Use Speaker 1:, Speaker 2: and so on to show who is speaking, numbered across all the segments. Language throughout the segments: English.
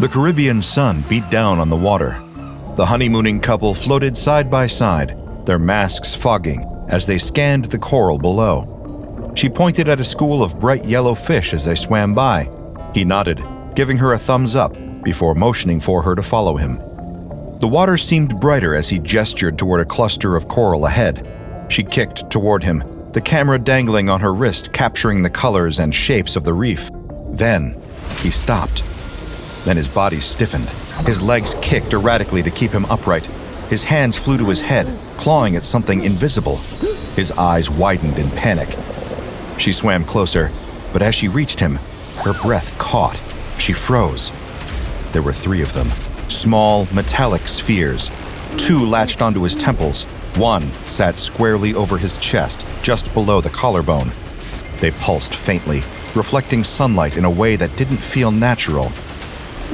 Speaker 1: The Caribbean sun beat down on the water. The honeymooning couple floated side by side, their masks fogging as they scanned the coral below. She pointed at a school of bright yellow fish as they swam by. He nodded, giving her a thumbs up before motioning for her to follow him. The water seemed brighter as he gestured toward a cluster of coral ahead. She kicked toward him, the camera dangling on her wrist, capturing the colors and shapes of the reef. Then, he stopped. Then his body stiffened. His legs kicked erratically to keep him upright. His hands flew to his head, clawing at something invisible. His eyes widened in panic. She swam closer, but as she reached him, her breath caught. She froze. There were 3 of them, small, metallic spheres. 2 latched onto his temples. 1 sat squarely over his chest, just below the collarbone. They pulsed faintly, reflecting sunlight in a way that didn't feel natural.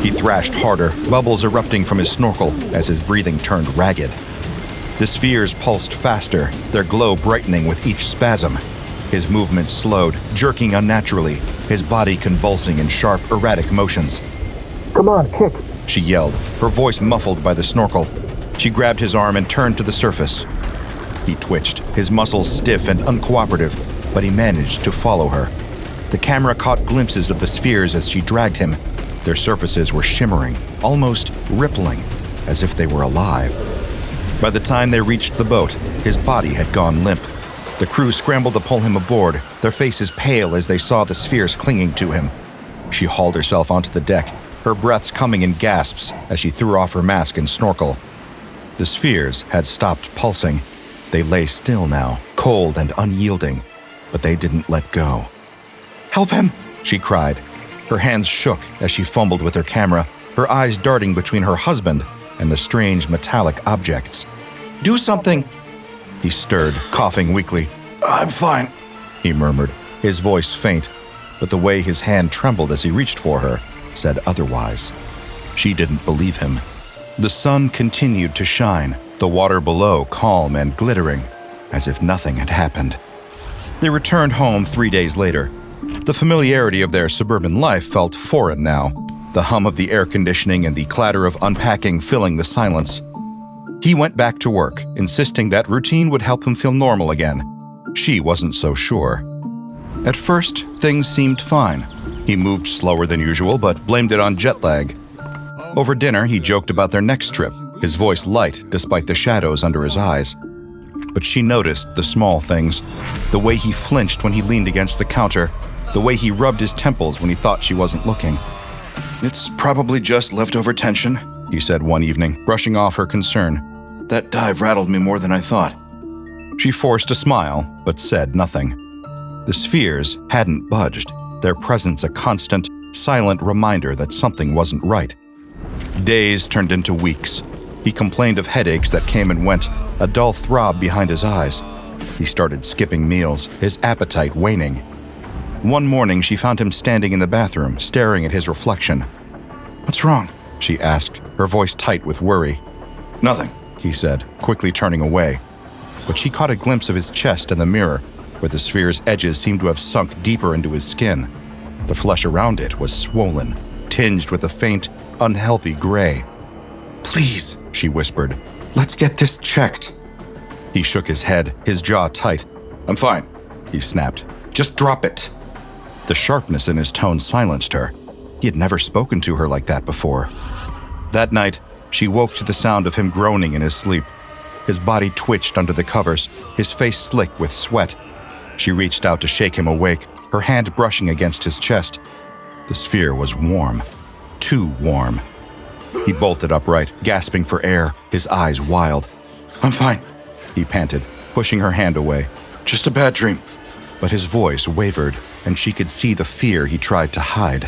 Speaker 1: He thrashed harder, bubbles erupting from his snorkel as his breathing turned ragged. The spheres pulsed faster, their glow brightening with each spasm. His movements slowed, jerking unnaturally, his body convulsing in sharp, erratic motions.
Speaker 2: "Come on, kick,"
Speaker 1: she yelled, her voice muffled by the snorkel. She grabbed his arm and turned to the surface. He twitched, his muscles stiff and uncooperative, but he managed to follow her. The camera caught glimpses of the spheres as she dragged him. Their surfaces were shimmering, almost rippling, as if they were alive. By the time they reached the boat, his body had gone limp. The crew scrambled to pull him aboard, their faces pale as they saw the spheres clinging to him. She hauled herself onto the deck, her breaths coming in gasps as she threw off her mask and snorkel. The spheres had stopped pulsing. They lay still now, cold and unyielding, but they didn't let go. "Help him!" she cried. Her hands shook as she fumbled with her camera, her eyes darting between her husband and the strange metallic objects. "Do something!" He stirred, coughing weakly. "I'm fine," he murmured, his voice faint, but the way his hand trembled as he reached for her said otherwise. She didn't believe him. The sun continued to shine, the water below calm and glittering, as if nothing had happened. They returned home 3 days later. The familiarity of their suburban life felt foreign now, the hum of the air conditioning and the clatter of unpacking filling the silence. He went back to work, insisting that routine would help him feel normal again. She wasn't so sure. At first, things seemed fine. He moved slower than usual, but blamed it on jet lag. Over dinner, he joked about their next trip, his voice light despite the shadows under his eyes. But she noticed the small things, the way he flinched when he leaned against the counter, the way he rubbed his temples when he thought she wasn't looking. "It's probably just leftover tension," he said one evening, brushing off her concern. "That dive rattled me more than I thought." She forced a smile, but said nothing. The spheres hadn't budged, their presence a constant, silent reminder that something wasn't right. Days turned into weeks. He complained of headaches that came and went, a dull throb behind his eyes. He started skipping meals, his appetite waning. One morning, she found him standing in the bathroom, staring at his reflection. "What's wrong?" she asked, her voice tight with worry. "Nothing," he said, quickly turning away. But she caught a glimpse of his chest in the mirror, where the sphere's edges seemed to have sunk deeper into his skin. The flesh around it was swollen, tinged with a faint, unhealthy gray. "Please," she whispered, "let's get this checked." He shook his head, his jaw tight. "I'm fine," he snapped. "Just drop it." The sharpness in his tone silenced her. He had never spoken to her like that before. That night, she woke to the sound of him groaning in his sleep. His body twitched under the covers, his face slick with sweat. She reached out to shake him awake, her hand brushing against his chest. The sphere was warm. Too warm. He bolted upright, gasping for air, his eyes wild. "I'm fine," he panted, pushing her hand away. "Just a bad dream." But his voice wavered, and she could see the fear he tried to hide.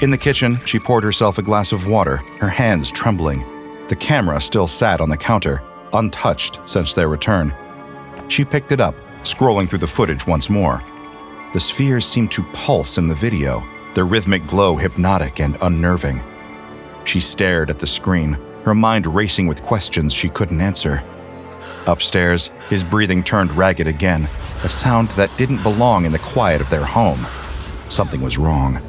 Speaker 1: In the kitchen, she poured herself a glass of water, her hands trembling. The camera still sat on the counter, untouched since their return. She picked it up, scrolling through the footage once more. The spheres seemed to pulse in the video, their rhythmic glow hypnotic and unnerving. She stared at the screen, her mind racing with questions she couldn't answer. Upstairs, his breathing turned ragged again, a sound that didn't belong in the quiet of their home. Something was wrong,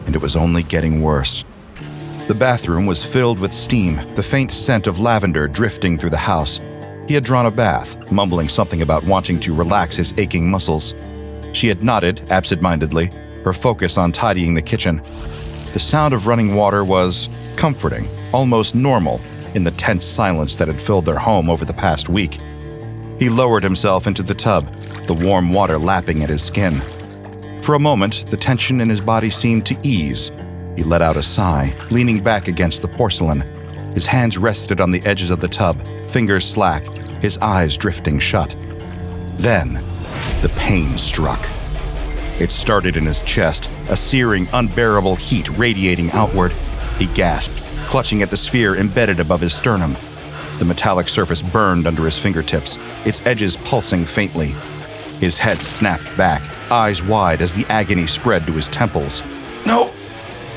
Speaker 1: and it was only getting worse. The bathroom was filled with steam, the faint scent of lavender drifting through the house. He had drawn a bath, mumbling something about wanting to relax his aching muscles. She had nodded absent-mindedly, her focus on tidying the kitchen. The sound of running water was comforting, almost normal, in the tense silence that had filled their home over the past week. He lowered himself into the tub, the warm water lapping at his skin. For a moment, the tension in his body seemed to ease. He let out a sigh, leaning back against the porcelain. His hands rested on the edges of the tub, fingers slack, his eyes drifting shut. Then, the pain struck. It started in his chest, a searing, unbearable heat radiating outward. He gasped, clutching at the sphere embedded above his sternum. The metallic surface burned under his fingertips, its edges pulsing faintly. His head snapped back, eyes wide as the agony spread to his temples. "No!"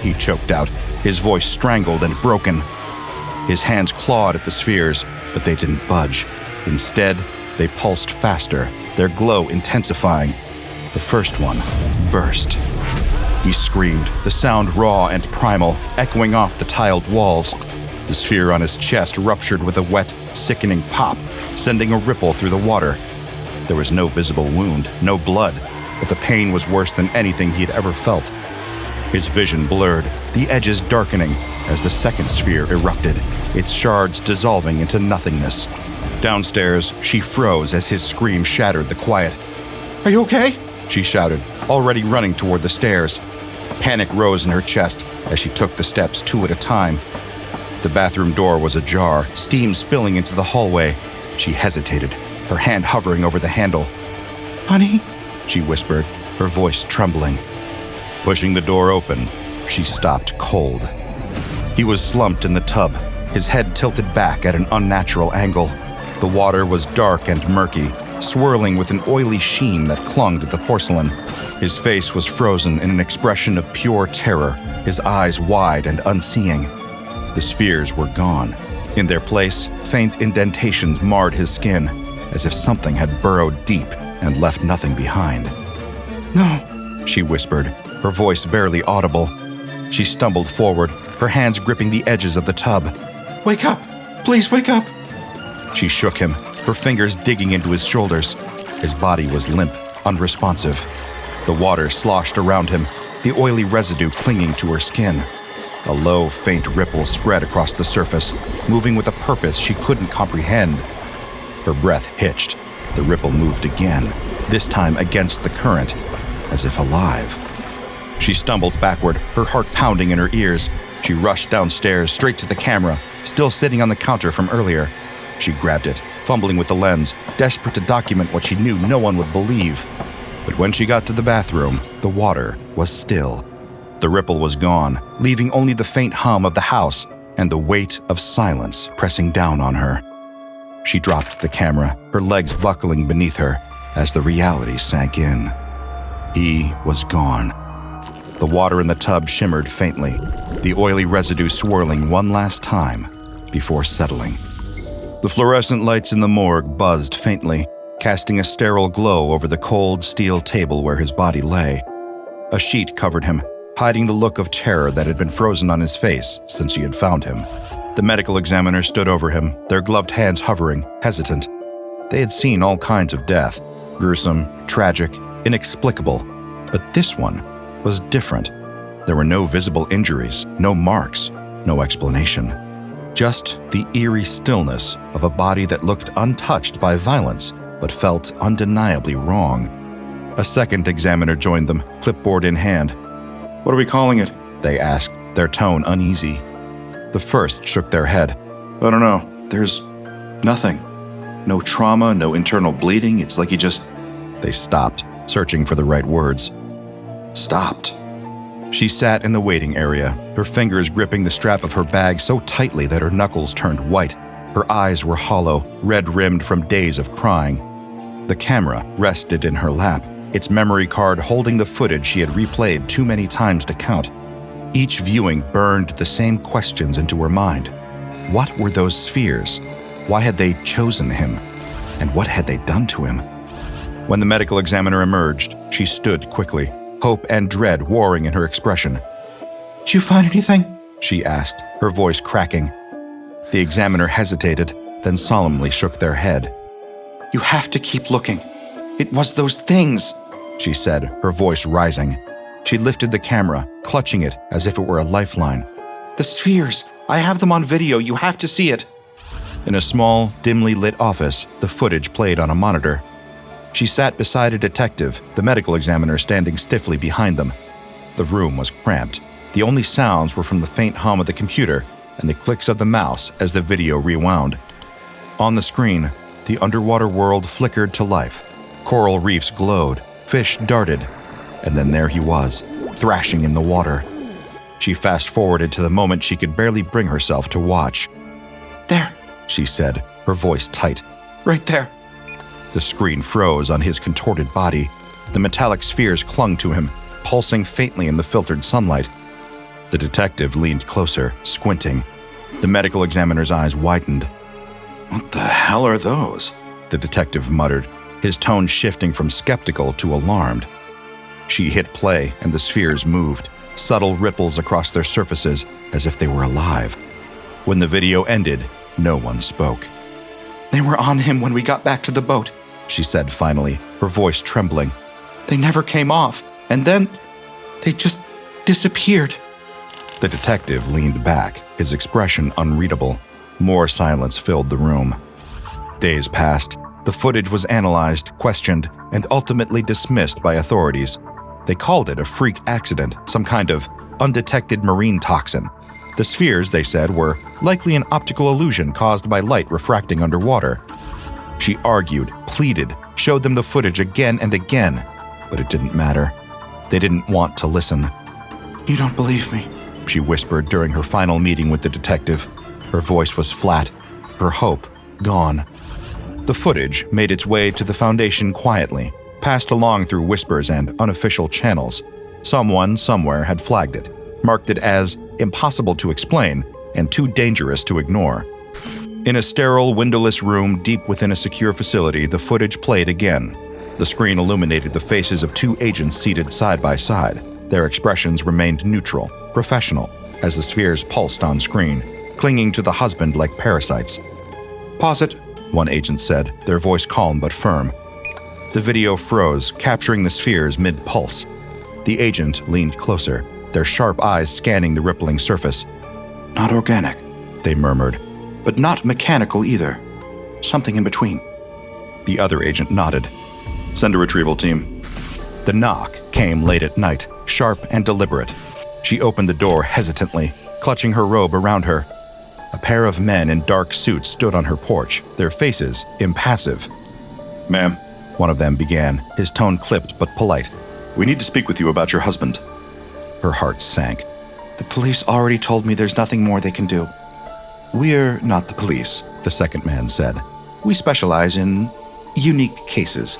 Speaker 1: he choked out, his voice strangled and broken. His hands clawed at the spheres, but they didn't budge. Instead, they pulsed faster, their glow intensifying. The first one burst. He screamed, the sound raw and primal, echoing off the tiled walls. The sphere on his chest ruptured with a wet, sickening pop, sending a ripple through the water. There was no visible wound, no blood, but the pain was worse than anything he had ever felt. His vision blurred, the edges darkening as the second sphere erupted, its shards dissolving into nothingness. Downstairs, she froze as his scream shattered the quiet. "Are you okay?" she shouted, already running toward the stairs. Panic rose in her chest as she took the steps 2 at a time. The bathroom door was ajar, steam spilling into the hallway. She hesitated, her hand hovering over the handle. "Honey?" she whispered, her voice trembling. Pushing the door open, she stopped cold. He was slumped in the tub, his head tilted back at an unnatural angle. The water was dark and murky, swirling with an oily sheen that clung to the porcelain. His face was frozen in an expression of pure terror, his eyes wide and unseeing. The spheres were gone. In their place, faint indentations marred his skin, as if something had burrowed deep and left nothing behind. "No," she whispered, her voice barely audible. She stumbled forward, her hands gripping the edges of the tub. "Wake up! Please wake up!" She shook him, her fingers digging into his shoulders. His body was limp, unresponsive. The water sloshed around him, the oily residue clinging to her skin. A low, faint ripple spread across the surface, moving with a purpose she couldn't comprehend. Her breath hitched. The ripple moved again, this time against the current, as if alive. She stumbled backward, her heart pounding in her ears. She rushed downstairs, straight to the camera, still sitting on the counter from earlier. She grabbed it, fumbling with the lens, desperate to document what she knew no one would believe. But when she got to the bathroom, the water was still. The ripple was gone, leaving only the faint hum of the house and the weight of silence pressing down on her. She dropped the camera, her legs buckling beneath her as the reality sank in. He was gone. The water in the tub shimmered faintly, the oily residue swirling one last time before settling. The fluorescent lights in the morgue buzzed faintly, casting a sterile glow over the cold steel table where his body lay. A sheet covered him, hiding the look of terror that had been frozen on his face since she had found him. The medical examiner stood over him, their gloved hands hovering, hesitant. They had seen all kinds of death, gruesome, tragic, inexplicable. But this one was different. There were no visible injuries, no marks, no explanation. Just the eerie stillness of a body that looked untouched by violence, but felt undeniably wrong. A second examiner joined them, clipboard in hand. "What are we calling it?" they asked, their tone uneasy. The first shook their head. "I don't know. There's nothing. No trauma, no internal bleeding. It's like he just..." They stopped, searching for the right words. Stopped. She sat in the waiting area, her fingers gripping the strap of her bag so tightly that her knuckles turned white. Her eyes were hollow, red-rimmed from days of crying. The camera rested in her lap, its memory card holding the footage she had replayed too many times to count. Each viewing burned the same questions into her mind. What were those spheres? Why had they chosen him? And what had they done to him? When the medical examiner emerged, she stood quickly, hope and dread warring in her expression. "Did you find anything?" she asked, her voice cracking. The examiner hesitated, then solemnly shook their head.
Speaker 2: You have to keep looking. It was those things,
Speaker 1: she said, her voice rising. She lifted the camera, clutching it as if it were a lifeline.
Speaker 2: The spheres. I have them on video. You have to see it.
Speaker 1: In a small, dimly lit office, the footage played on a monitor. She sat beside a detective, the medical examiner standing stiffly behind them. The room was cramped. The only sounds were from the faint hum of the computer and the clicks of the mouse as the video rewound. On the screen, the underwater world flickered to life. Coral reefs glowed, fish darted, and then there he was, thrashing in the water. She fast-forwarded to the moment she could barely bring herself to watch.
Speaker 2: There,
Speaker 1: she said, her voice tight.
Speaker 2: Right there.
Speaker 1: The screen froze on his contorted body. The metallic spheres clung to him, pulsing faintly in the filtered sunlight. The detective leaned closer, squinting. The medical examiner's eyes widened.
Speaker 2: What the hell are those?
Speaker 1: The detective muttered, his tone shifting from skeptical to alarmed. She hit play, and the spheres moved, subtle ripples across their surfaces as if they were alive. When the video ended, no one spoke.
Speaker 2: They were on him when we got back to the boat,
Speaker 1: she said finally, her voice trembling.
Speaker 2: They never came off, and then they just disappeared.
Speaker 1: The detective leaned back, his expression unreadable. More silence filled the room. Days passed. The footage was analyzed, questioned, and ultimately dismissed by authorities. They called it a freak accident, some kind of undetected marine toxin. The spheres, they said, were likely an optical illusion caused by light refracting underwater. She argued, pleaded, showed them the footage again and again, but it didn't matter. They didn't want to listen.
Speaker 2: You don't believe me,
Speaker 1: she whispered during her final meeting with the detective. Her voice was flat, her hope gone. The footage made its way to the Foundation quietly, passed along through whispers and unofficial channels. Someone somewhere had flagged it, marked it as impossible to explain and too dangerous to ignore. In a sterile, windowless room deep within a secure facility, the footage played again. The screen illuminated the faces of two agents seated side by side. Their expressions remained neutral, professional, as the spheres pulsed on screen, clinging to the husband like parasites.
Speaker 2: Pause it,
Speaker 1: one agent said, their voice calm but firm. The video froze, capturing the spheres mid-pulse. The agent leaned closer, their sharp eyes scanning the rippling surface.
Speaker 2: Not organic,
Speaker 1: they murmured.
Speaker 2: But not mechanical either. Something in between.
Speaker 1: The other agent nodded.
Speaker 2: Send a retrieval team.
Speaker 1: The knock came late at night, sharp and deliberate. She opened the door hesitantly, clutching her robe around her. A pair of men in dark suits stood on her porch, their faces impassive.
Speaker 2: Ma'am,
Speaker 1: one of them began, his tone clipped but polite.
Speaker 2: We need to speak with you about your husband.
Speaker 1: Her heart sank.
Speaker 2: The police already told me there's nothing more they can do. We're not the police,
Speaker 1: the second man said.
Speaker 2: We specialize in unique cases.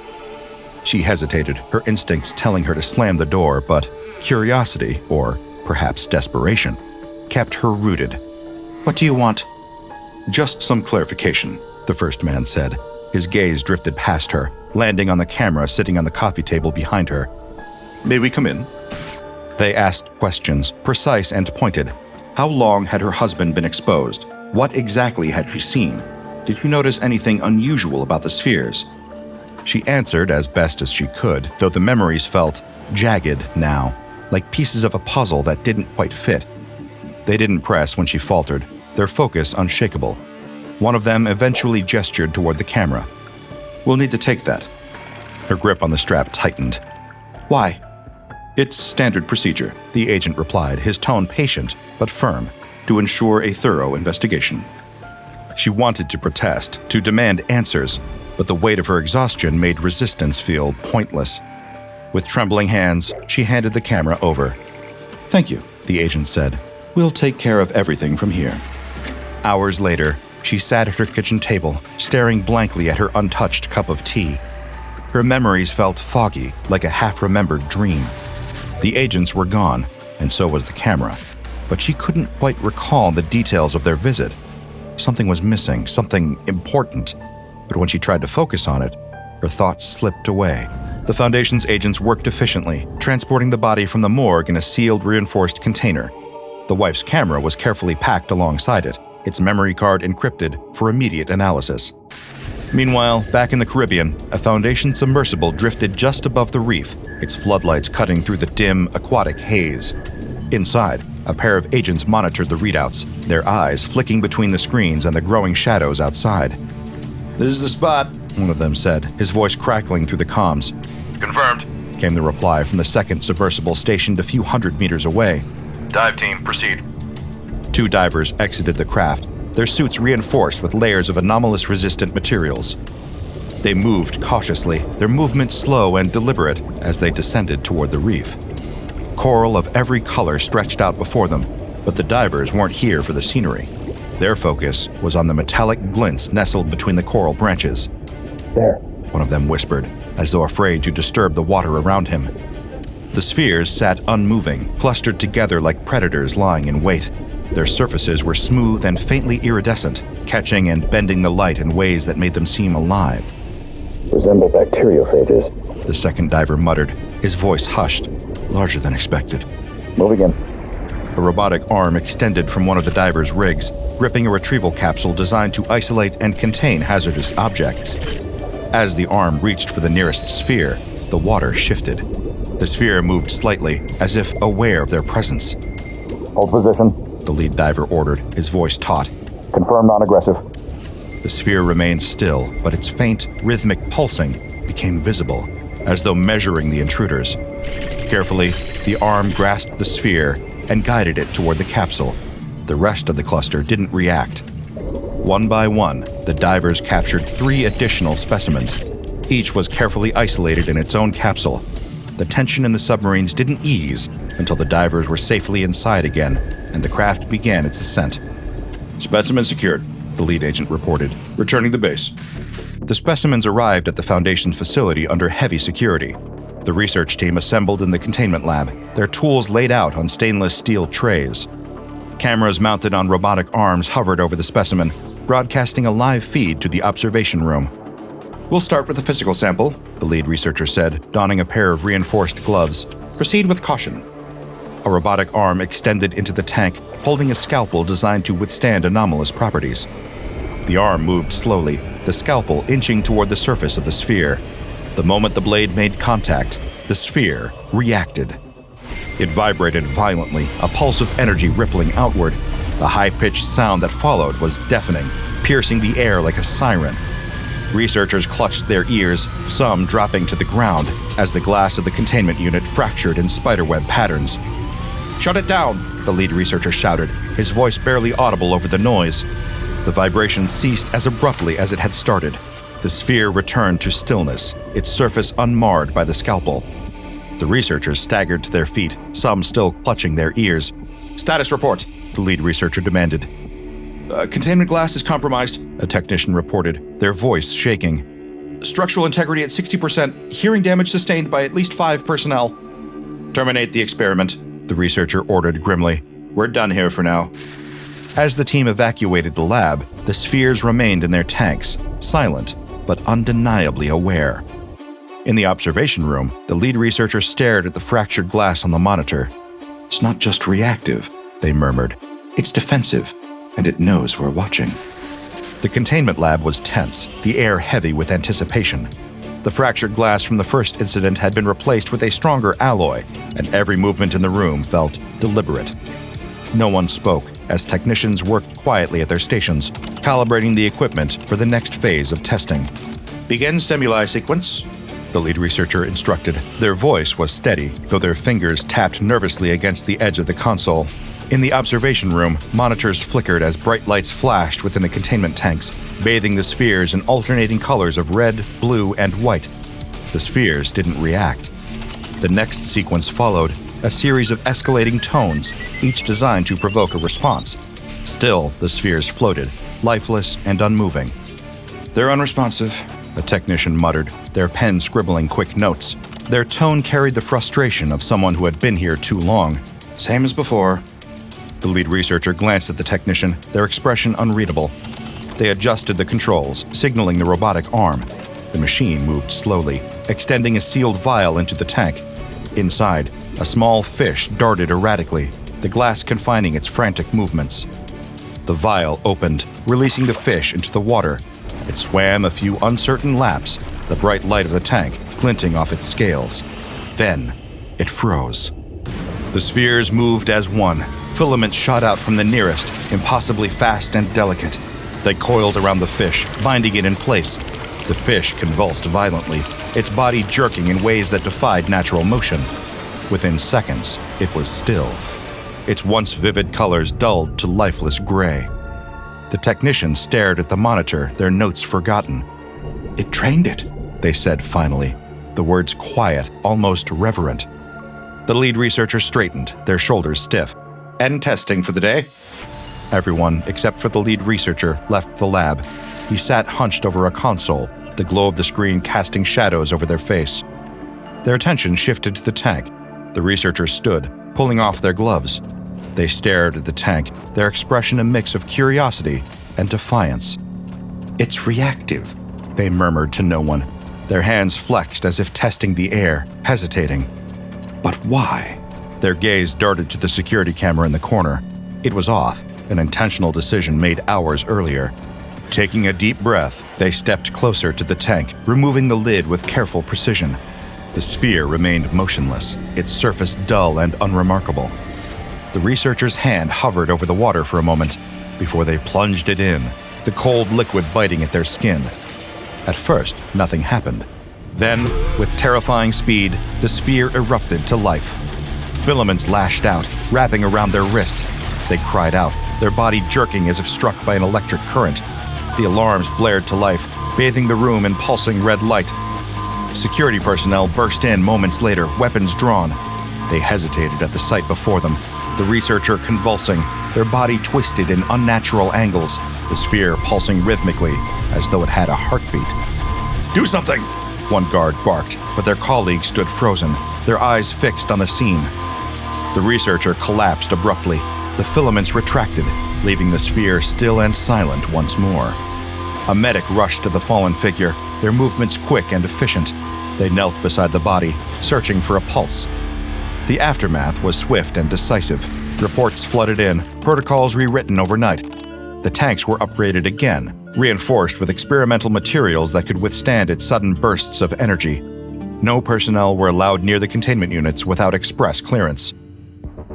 Speaker 1: She hesitated, her instincts telling her to slam the door, but curiosity, or perhaps desperation, kept her rooted.
Speaker 2: What do you want?
Speaker 1: Just some clarification, the first man said. His gaze drifted past her, landing on the camera sitting on the coffee table behind her.
Speaker 2: May we come in?
Speaker 1: They asked questions, precise and pointed. How long had her husband been exposed? What exactly had she seen? Did you notice anything unusual about the spheres? She answered as best as she could, though the memories felt jagged now, like pieces of a puzzle that didn't quite fit. They didn't press when she faltered, their focus unshakable. One of them eventually gestured toward the camera.
Speaker 2: We'll need to take that.
Speaker 1: Her grip on the strap tightened.
Speaker 2: Why?
Speaker 1: It's standard procedure, the agent replied, his tone patient but firm, to ensure a thorough investigation. She wanted to protest, to demand answers, but the weight of her exhaustion made resistance feel pointless. With trembling hands, she handed the camera over.
Speaker 2: Thank you,
Speaker 1: the agent said.
Speaker 2: We'll take care of everything from here.
Speaker 1: Hours later, she sat at her kitchen table, staring blankly at her untouched cup of tea. Her memories felt foggy, like a half-remembered dream. The agents were gone, and so was the camera, but she couldn't quite recall the details of their visit. Something was missing, something important, but when she tried to focus on it, her thoughts slipped away. The Foundation's agents worked efficiently, transporting the body from the morgue in a sealed, reinforced container. The wife's camera was carefully packed alongside it, its memory card encrypted for immediate analysis. Meanwhile, back in the Caribbean, a Foundation submersible drifted just above the reef, its floodlights cutting through the dim, aquatic haze. Inside, a pair of agents monitored the readouts, their eyes flicking between the screens and the growing shadows outside.
Speaker 2: This is the spot,
Speaker 1: one of them said, his voice crackling through the comms.
Speaker 3: Confirmed.
Speaker 1: Came the reply from the second submersible stationed a few hundred meters away.
Speaker 3: Dive team, proceed.
Speaker 1: 2 divers exited the craft, their suits reinforced with layers of anomalous-resistant materials. They moved cautiously, their movement slow and deliberate as they descended toward the reef. Coral of every color stretched out before them, but the divers weren't here for the scenery. Their focus was on the metallic glints nestled between the coral branches.
Speaker 4: There,
Speaker 1: one of them whispered, as though afraid to disturb the water around him. The spheres sat unmoving, clustered together like predators lying in wait. Their surfaces were smooth and faintly iridescent, catching and bending the light in ways that made them seem alive.
Speaker 4: Resemble bacteriophages,
Speaker 1: the second diver muttered, his voice hushed, larger than expected.
Speaker 4: Moving in.
Speaker 1: A robotic arm extended from one of the diver's rigs, gripping a retrieval capsule designed to isolate and contain hazardous objects. As the arm reached for the nearest sphere, the water shifted. The sphere moved slightly, as if aware of their presence.
Speaker 4: Hold position,
Speaker 1: the lead diver ordered, his voice taut.
Speaker 4: Confirm non-aggressive.
Speaker 1: The sphere remained still, but its faint, rhythmic pulsing became visible, as though measuring the intruders. Carefully, the arm grasped the sphere and guided it toward the capsule. The rest of the cluster didn't react. One by one, the divers captured 3 additional specimens. Each was carefully isolated in its own capsule. The tension in the submarines didn't ease until the divers were safely inside again, and the craft began its ascent.
Speaker 2: Specimen secured, the lead agent reported, returning to base.
Speaker 1: The specimens arrived at the Foundation facility under heavy security. The research team assembled in the containment lab, their tools laid out on stainless steel trays. Cameras mounted on robotic arms hovered over the specimen, broadcasting a live feed to the observation room.
Speaker 2: We'll start with the physical sample,
Speaker 1: the lead researcher said, donning a pair of reinforced gloves.
Speaker 2: Proceed with caution.
Speaker 1: A robotic arm extended into the tank, holding a scalpel designed to withstand anomalous properties. The arm moved slowly, the scalpel inching toward the surface of the sphere. The moment the blade made contact, the sphere reacted. It vibrated violently, a pulse of energy rippling outward. The high-pitched sound that followed was deafening, piercing the air like a siren. Researchers clutched their ears, some dropping to the ground, as the glass of the containment unit fractured in spiderweb patterns.
Speaker 2: Shut it down,
Speaker 1: the lead researcher shouted, his voice barely audible over the noise. The vibration ceased as abruptly as it had started. The sphere returned to stillness, its surface unmarred by the scalpel. The researchers staggered to their feet, some still clutching their ears.
Speaker 2: Status report,
Speaker 1: the lead researcher demanded.
Speaker 2: Containment glass is compromised,
Speaker 1: a technician reported, their voice shaking.
Speaker 2: Structural integrity at 60%, hearing damage sustained by at least 5 personnel.
Speaker 1: Terminate the experiment, the researcher ordered grimly.
Speaker 2: We're done here for now.
Speaker 1: As the team evacuated the lab, the spheres remained in their tanks, silent but undeniably aware. In the observation room, the lead researcher stared at the fractured glass on the monitor.
Speaker 2: It's not just reactive, they murmured. It's defensive, and it knows we're watching.
Speaker 1: The containment lab was tense, the air heavy with anticipation. The fractured glass from the first incident had been replaced with a stronger alloy, and every movement in the room felt deliberate. No one spoke as technicians worked quietly at their stations, calibrating the equipment for the next phase of testing.
Speaker 2: Begin stimuli sequence,
Speaker 1: the lead researcher instructed. Their voice was steady, though their fingers tapped nervously against the edge of the console. In the observation room, monitors flickered as bright lights flashed within the containment tanks, bathing the spheres in alternating colors of red, blue, and white. The spheres didn't react. The next sequence followed, a series of escalating tones, each designed to provoke a response. Still, the spheres floated, lifeless and unmoving.
Speaker 2: They're unresponsive,
Speaker 1: a technician muttered, their pen scribbling quick notes. Their tone carried the frustration of someone who had been here too long.
Speaker 2: Same as before.
Speaker 1: The lead researcher glanced at the technician, their expression unreadable. They adjusted the controls, signaling the robotic arm. The machine moved slowly, extending a sealed vial into the tank. Inside, a small fish darted erratically. the glass confining its frantic movements. The vial opened, releasing the fish into the water. It swam a few uncertain laps, the bright light of the tank glinting off its scales. Then, it froze. The spheres moved as one. Filaments shot out from the nearest, impossibly fast and delicate. They coiled around the fish, binding it in place. The fish convulsed violently, its body jerking in ways that defied natural motion. Within seconds, it was still. Its once vivid colors dulled to lifeless gray. The technicians stared at the monitor, their notes forgotten.
Speaker 2: It trained it,
Speaker 1: they said finally, the words quiet, almost reverent. The lead researcher straightened, their shoulders stiff.
Speaker 2: End testing for the day.
Speaker 1: Everyone, except for the lead researcher, left the lab. He sat hunched over a console, the glow of the screen casting shadows over their face. Their attention shifted to the tank. The researchers stood, pulling off their gloves. They stared at the tank, their expression a mix of curiosity and defiance.
Speaker 2: It's reactive,
Speaker 1: they murmured to no one. Their hands flexed as if testing the air, hesitating.
Speaker 2: But why?
Speaker 1: Their gaze darted to the security camera in the corner. It was off, an intentional decision made hours earlier. Taking a deep breath, they stepped closer to the tank, removing the lid with careful precision. The sphere remained motionless, its surface dull and unremarkable. The researcher's hand hovered over the water for a moment before they plunged it in, the cold liquid biting at their skin. At first, nothing happened. Then, with terrifying speed, the sphere erupted to life. Filaments lashed out, wrapping around their wrist. They cried out, their body jerking as if struck by an electric current. The alarms blared to life, bathing the room in pulsing red light. Security personnel burst in moments later, weapons drawn. They hesitated at the sight before them, the researcher convulsing, their body twisted in unnatural angles, the sphere pulsing rhythmically, as though it had a heartbeat.
Speaker 3: Do something!
Speaker 1: One guard barked, but their colleagues stood frozen, their eyes fixed on the scene. The researcher collapsed abruptly. The filaments retracted, leaving the sphere still and silent once more. A medic rushed to the fallen figure, their movements quick and efficient. They knelt beside the body, searching for a pulse. The aftermath was swift and decisive. Reports flooded in, protocols rewritten overnight. The tanks were upgraded again, reinforced with experimental materials that could withstand its sudden bursts of energy. No personnel were allowed near the containment units without express clearance.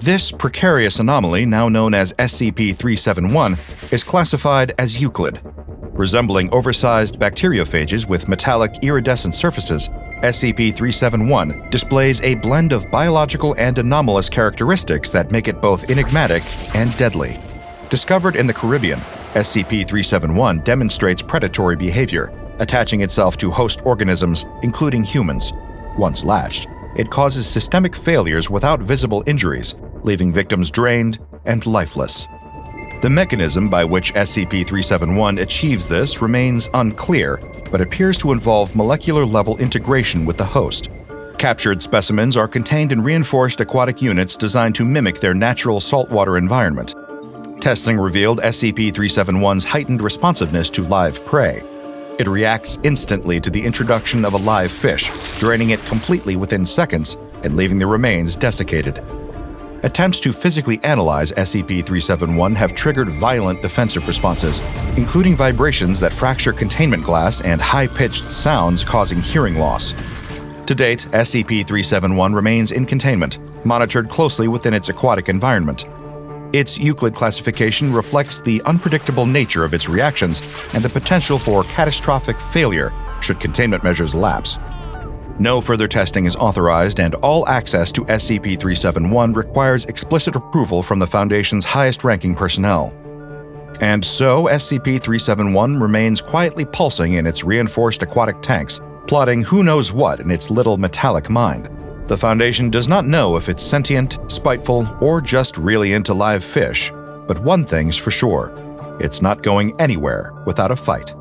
Speaker 1: This precarious anomaly, now known as SCP-371, is classified as Euclid. Resembling oversized bacteriophages with metallic iridescent surfaces, SCP-371 displays a blend of biological and anomalous characteristics that make it both enigmatic and deadly. Discovered in the Caribbean, SCP-371 demonstrates predatory behavior, attaching itself to host organisms, including humans. Once latched, it causes systemic failures without visible injuries, leaving victims drained and lifeless. The mechanism by which SCP-371 achieves this remains unclear, but appears to involve molecular-level integration with the host. Captured specimens are contained in reinforced aquatic units designed to mimic their natural saltwater environment. Testing revealed SCP-371's heightened responsiveness to live prey. It reacts instantly to the introduction of a live fish, draining it completely within seconds and leaving the remains desiccated. Attempts to physically analyze SCP-371 have triggered violent defensive responses, including vibrations that fracture containment glass and high-pitched sounds causing hearing loss. To date, SCP-371 remains in containment, monitored closely within its aquatic environment. Its Euclid classification reflects the unpredictable nature of its reactions and the potential for catastrophic failure should containment measures lapse. No further testing is authorized, and all access to SCP-371 requires explicit approval from the Foundation's highest-ranking personnel. And so, SCP-371 remains quietly pulsing in its reinforced aquatic tanks, plotting who knows what in its little metallic mind. The Foundation does not know if it's sentient, spiteful, or just really into live fish, but one thing's for sure: it's not going anywhere without a fight.